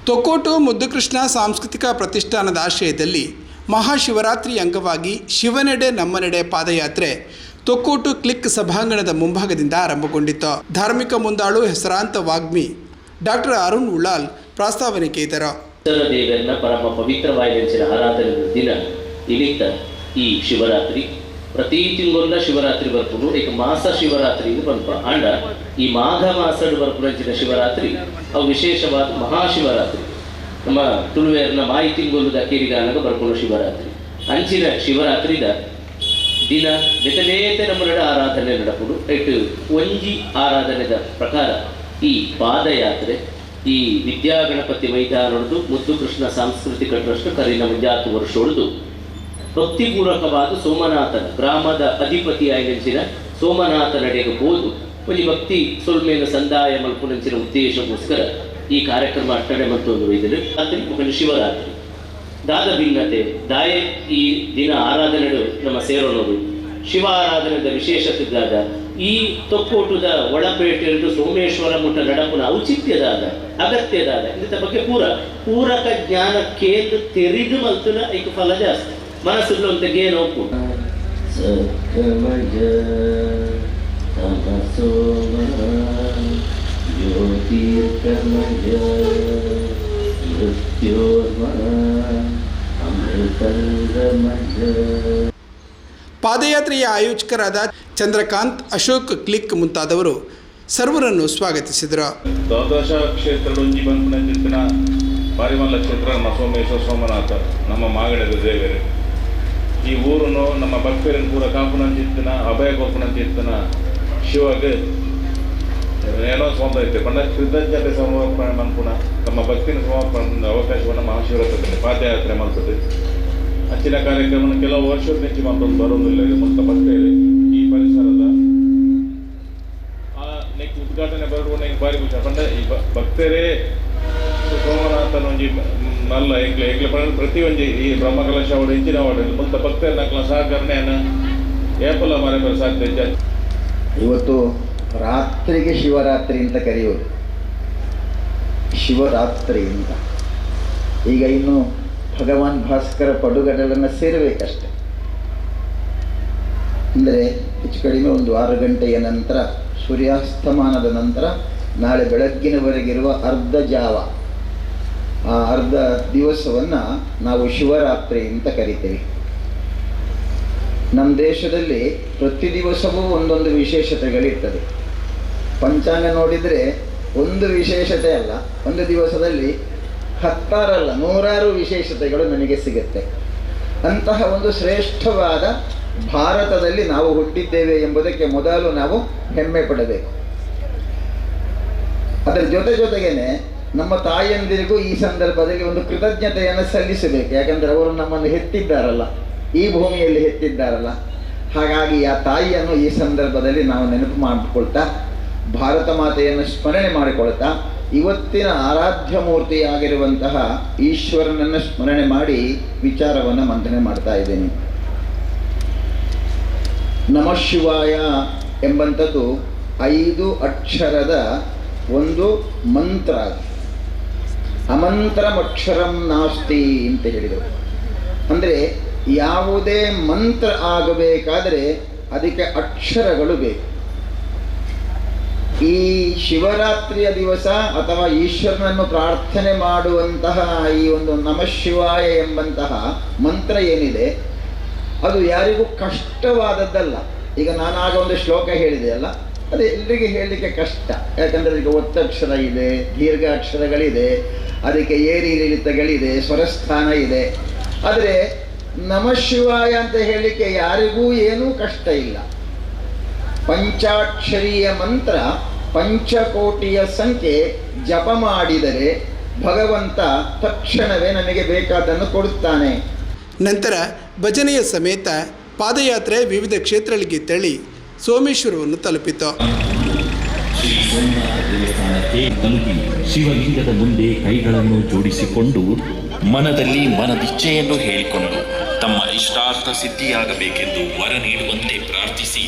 ತೊಕ್ಕೋಟು ಮುದ್ದುಕೃಷ್ಣ ಸಾಂಸ್ಕೃತಿಕ ಪ್ರತಿಷ್ಠಾನದ ಆಶ್ರಯದಲ್ಲಿ ಮಹಾಶಿವರಾತ್ರಿ ಅಂಗವಾಗಿ ಶಿವನೆಡೆ ನಮ್ಮನೆಡೆ ಪಾದಯಾತ್ರೆ ತೊಕ್ಕೋಟು ಕ್ಲಿಕ್ ಸಭಾಂಗಣದ ಮುಂಭಾಗದಿಂದ ಆರಂಭಗೊಂಡಿತು. ಧಾರ್ಮಿಕ ಮುಂದಾಳು ಹೆಸರಾಂತ ವಾಗ್ಮಿ ಡಾಕ್ಟರ್ ಅರುಣ್ ಉಳ್ಳಾಲ್ ಪ್ರಾಸ್ತಾವನೆ ಕೇಳಿದರು. ದೇವರನ್ನ ಪರಮ ಪವಿತ್ರವಾದ ಆರಾಧನೆ ದಿನ ಇಳಿತ ಈ ಶಿವರಾತ್ರಿ ಪ್ರತಿ ತಿಂಗಳ ಶಿವರಾತ್ರಿ ಬರ್ಪುಡು ಈಗ ಮಾಸ ಶಿವರಾತ್ರಿ ಬಂಪ ಅಂಡ ಈ ಮಾಘ ಮಾಸದ ಬರ್ಪುನಂಚಿನ ಶಿವರಾತ್ರಿ ಅವು ವಿಶೇಷವಾದ ಮಹಾಶಿವರಾತ್ರಿ ನಮ್ಮ ತುಳುವೇರ್ನ ಮಾಯಿ ತಿಂಗೊಲ್ಲದ ಕೇರಿಗಾನಗ ಬರ್ಪುಣ ಶಿವರಾತ್ರಿ ಅಂಚಿನ ಶಿವರಾತ್ರಿದ ದಿನ ಬೆತಲೇತೆ ನಮ್ಮ ನಡ ಆರಾಧನೆ ನಡಪುಡು ಇಟ್ಟು ಒಂಜಿ ಆರಾಧನೆದ ಪ್ರಕಾರ ಈ ಪಾದಯಾತ್ರೆ ಈ ವಿದ್ಯಾಗಣಪತಿ ಮೈದಾನೊಡ್ದು ಮುದ್ದುಕೃಷ್ಣ ಸಾಂಸ್ಕೃತಿಕ ಟ್ರಸ್ಟ್ ಕರಿನ ಮುಂಜಾತು ವರ್ಷ ಹೊಡೆದು ಭಕ್ತಿಪೂರ್ವಕವಾದ ಸೋಮನಾಥನ ಗ್ರಾಮದ ಅಧಿಪತಿಯಾಗಿನ ಸೋಮನಾಥನಡೆಗೆ ಹೋದು ಒಂದು ಭಕ್ತಿ ಸೊಲ್ಮೇನ ಸಂದಾಯ ಮಲ್ಪುನಂಚಿನ ಉದ್ದೇಶಕ್ಕೋಸ್ಕರ ಈ ಕಾರ್ಯಕ್ರಮ ಅಟ್ಟಣೆ ಮತ್ತೊಂದು ಇದನ್ನು ರಾತ್ರಿ ಮುಖಂಡ ಶಿವರಾತ್ರಿ ದಾದ ಭಿನ್ನತೆ ದಾಯೆ ಈ ದಿನ ಆರಾಧನೆ ನಮ್ಮ ಸೇರೋಣರು ಶಿವ ಆರಾಧನೆದ ವಿಶೇಷತೆದಾದ ಈ ತೊಕ್ಕೋಟುದ ಒಳಪೇಟೆಯು ಸೋಮೇಶ್ವರ ಮುಟ್ಟ ನಡಪುನ ಔಚಿತ್ಯದಾದ ಅಗತ್ಯದಾದ ಇಂಥ ಬಗ್ಗೆ ಪೂರಕ ಜ್ಞಾನ ಕೇಂದ್ರ ತೆರೆದು ಮಲ್ತುನ ಐಕ ಫಲ ಜಾಸ್ತಿ ಮನಸ್ಸುಗಳು ಅಂತ ಗೇನು ಒಪ್ಪು ಪಾದಯಾತ್ರೆಯ ಆಯೋಜಕರಾದ ಚಂದ್ರಕಾಂತ್, ಅಶೋಕ್ ಕ್ಲಿಕ್ ಮುಂತಾದವರು ಸರ್ವರನ್ನು ಸ್ವಾಗತಿಸಿದರು. ದ್ವಾದಶ ಕ್ಷೇತ್ರದೊಂಜಿ ಬಂದಿನ ಪಾರಿಮಲ್ಲ ಕ್ಷೇತ್ರ ನಮ್ಮ ಸೋಮೇಶ್ವರ ಸೋಮನಾಥ ನಮ್ಮ ಮಾಗಡದ ದೇವರು ಈ ಊರನ್ನು ನಮ್ಮ ಭಕ್ತರನ್ನು ಪೂರ ಕಾಪುನಂಚಿತ್ತಿನ ಅಭಯ ಗೋಪುನಂಚಿತ್ತಿನ ಶಿವಗೆ ಏನೋ ಸ್ವಂತ ಐತೆ ಪಂಡ ಕೃತಜ್ಞತೆ ಸಮರ್ಪಣೆ ಮನ್ಪುಣ ನಮ್ಮ ಭಕ್ತಿನ ಸಮರ್ಪಣೆ ಅವಕಾಶವನ್ನು ಮಹಾಶಿವರಾತ್ರಿ ಪಾದಯಾತ್ರೆ ಮಾಡ್ತದೆ. ಅಂಚಿನ ಕಾರ್ಯಕ್ರಮವನ್ನು ಕೆಲವು ವರ್ಷದ ನೆಚ್ಚಿ ಮಾತೊಂದು ಬರೋದಿಲ್ಲ. ಇದು ಮೊತ್ತ ಭಕ್ತರು ಈ ಪರಿಸರದ ನೆಕ್ಸ್ಟ್ ಉದ್ಘಾಟನೆ ಬರುವ ಭಾರಿ ಖುಷಿ ಪಂಡ ಈ ಭಕ್ತರೇ ಸೋಮನಾಥನ ಒಂಜಿ ನಲ್ಲ ಎಂಗ್ಲೆ ಪ್ರತಿ ಒಂಜಿ ಈ ಬ್ರಹ್ಮಕಲಶ ಅವಡು ಹೆಂಚಿನ ಅವಡು ಮುಂತ ಭಕ್ತರ ನಕ್ಲ ಸಹಕರಣೆಯನ್ನು ಏಪಲ ಮರೆ ಸಾಧ್ಯ. ಇವತ್ತು ರಾತ್ರಿಗೆ ಶಿವರಾತ್ರಿ ಅಂತ ಕರೆಯೋದು, ಶಿವರಾತ್ರಿ ಅಂತ. ಈಗ ಇನ್ನು ಭಗವಾನ್ ಭಾಸ್ಕರ ಪಡುಗಡಲನ್ನು ಸೇರಬೇಕಷ್ಟೆ. ಅಂದರೆ ಹೆಚ್ಚು ಕಡಿಮೆ ಒಂದು 6 ಗಂಟೆಯ ನಂತರ, ಸೂರ್ಯಾಸ್ತಮಾನದ ನಂತರ ನಾಳೆ ಬೆಳಗ್ಗಿನವರೆಗಿರುವ ಅರ್ಧ ಜಾವ, ಆ ಅರ್ಧ ದಿವಸವನ್ನು ನಾವು ಶಿವರಾತ್ರಿ ಅಂತ ಕರಿತೀವಿ. ನಮ್ಮ ದೇಶದಲ್ಲಿ ಪ್ರತಿ ದಿವಸವೂ ಒಂದೊಂದು ವಿಶೇಷತೆಗಳಿರ್ತದೆ. ಪಂಚಾಂಗ ನೋಡಿದರೆ ಒಂದು ವಿಶೇಷತೆ ಅಲ್ಲ, ಒಂದು ದಿವಸದಲ್ಲಿ 10 ಅಲ್ಲ 100 ವಿಶೇಷತೆಗಳು ನನಗೆ ಸಿಗುತ್ತೆ. ಅಂತಹ ಒಂದು ಶ್ರೇಷ್ಠವಾದ ಭಾರತದಲ್ಲಿ ನಾವು ಹುಟ್ಟಿದ್ದೇವೆ ಎಂಬುದಕ್ಕೆ ಮೊದಲು ನಾವು ಹೆಮ್ಮೆ ಪಡಬೇಕು. ಅದರ ಜೊತೆಗೇನೆ ನಮ್ಮ ತಾಯಂದಿರಿಗೂ ಈ ಸಂದರ್ಭದಲ್ಲಿ ಒಂದು ಕೃತಜ್ಞತೆಯನ್ನು ಸಲ್ಲಿಸಬೇಕು. ಯಾಕಂದರೆ ಅವರು ನಮ್ಮನ್ನು ಹೆತ್ತಿದ್ದಾರಲ್ಲ, ಈ ಭೂಮಿಯಲ್ಲಿ ಹೆತ್ತಿದ್ದಾರಲ್ಲ. ಹಾಗಾಗಿ ಆ ತಾಯಿಯನ್ನು ಈ ಸಂದರ್ಭದಲ್ಲಿ ನಾವು ನೆನಪು ಮಾಡಿಕೊಳ್ತಾ, ಭಾರತ ಮಾತೆಯನ್ನು ಸ್ಮರಣೆ ಮಾಡಿಕೊಳ್ತಾ, ಇವತ್ತಿನ ಆರಾಧ್ಯ ಮೂರ್ತಿಯಾಗಿರುವಂತಹ ಈಶ್ವರನನ್ನು ಸ್ಮರಣೆ ಮಾಡಿ ವಿಚಾರವನ್ನು ಮಂಥನೆ ಮಾಡ್ತಾ ಇದ್ದೇನೆ. ನಮಃ ಶಿವಾಯ ಎಂಬಂಥದ್ದು 5 ಅಕ್ಷರದ ಒಂದು ಮಂತ್ರ. ಅಮಂತ್ರಮಕ್ಷರಂ ನಾಸ್ತಿ ಅಂತ ಹೇಳಿದರು. ಅಂದರೆ ಯಾವುದೇ ಮಂತ್ರ ಆಗಬೇಕಾದರೆ ಅದಕ್ಕೆ ಅಕ್ಷರಗಳು ಬೇಕು. ಈ ಶಿವರಾತ್ರಿಯ ದಿವಸ ಅಥವಾ ಈಶ್ವರನನ್ನು ಪ್ರಾರ್ಥನೆ ಮಾಡುವಂತಹ ಈ ಒಂದು ನಮಃ ಶಿವಾಯ ಎಂಬಂತಹ ಮಂತ್ರ ಏನಿದೆ, ಅದು ಯಾರಿಗೂ ಕಷ್ಟವಾದದ್ದಲ್ಲ. ಈಗ ನಾನಾಗ ಒಂದು ಶ್ಲೋಕ ಹೇಳಿದೆ ಅಲ್ಲ, ಅದು ಎಲ್ಲರಿಗೆ ಹೇಳಲಿಕ್ಕೆ ಕಷ್ಟ. ಯಾಕಂದರೆ ಅದಕ್ಕೆ ಒತ್ತಕ್ಷರ ಇದೆ, ದೀರ್ಘಾಕ್ಷರಗಳಿದೆ, ಅದಕ್ಕೆ ಏರಿ ಇಳಿತಗಳಿದೆ, ಸ್ವರಸ್ಥಾನ ಇದೆ. ಆದರೆ ನಮಃ ಶಿವಾಯ ಅಂತ ಹೇಳಲಿಕ್ಕೆ ಯಾರಿಗೂ ಏನೂ ಕಷ್ಟ ಇಲ್ಲ. ಪಂಚಾಕ್ಷರೀಯ ಮಂತ್ರ, ಪಂಚಕೋಟಿಯ ಸಂಖ್ಯೆ ಜಪ ಮಾಡಿದರೆ ಭಗವಂತ ತಕ್ಷಣವೇ ನನಗೆ ಬೇಕಾದನ್ನು ಕೊಡುತ್ತಾನೆ. ನಂತರ ಭಜನೆಯ ಸಮೇತ ಪಾದಯಾತ್ರೆ ವಿವಿಧ ಕ್ಷೇತ್ರಗಳಿಗೆ ತೆರಳಿ ಸೋಮೇಶ್ವರವನ್ನು ತಲುಪಿತು. ಶ್ರೀ ಸೋಮನಾಥ ದೇವಸ್ಥಾನಕ್ಕೆ ತಲುಪಿ ಶಿವಲಿಂಗದ ಮುಂದೆ ಕೈಗಳನ್ನು ಜೋಡಿಸಿಕೊಂಡು ಮನದಲ್ಲಿ ಮನದಿಚ್ಛೆಯನ್ನು ಹೇಳಿಕೊಂಡು ತಮ್ಮ ಇಷ್ಟಾರ್ಥ ಸಿದ್ಧಿಯಾಗಬೇಕೆಂದು ವರ ನೀಡುವಂತೆ ಪ್ರಾರ್ಥಿಸಿ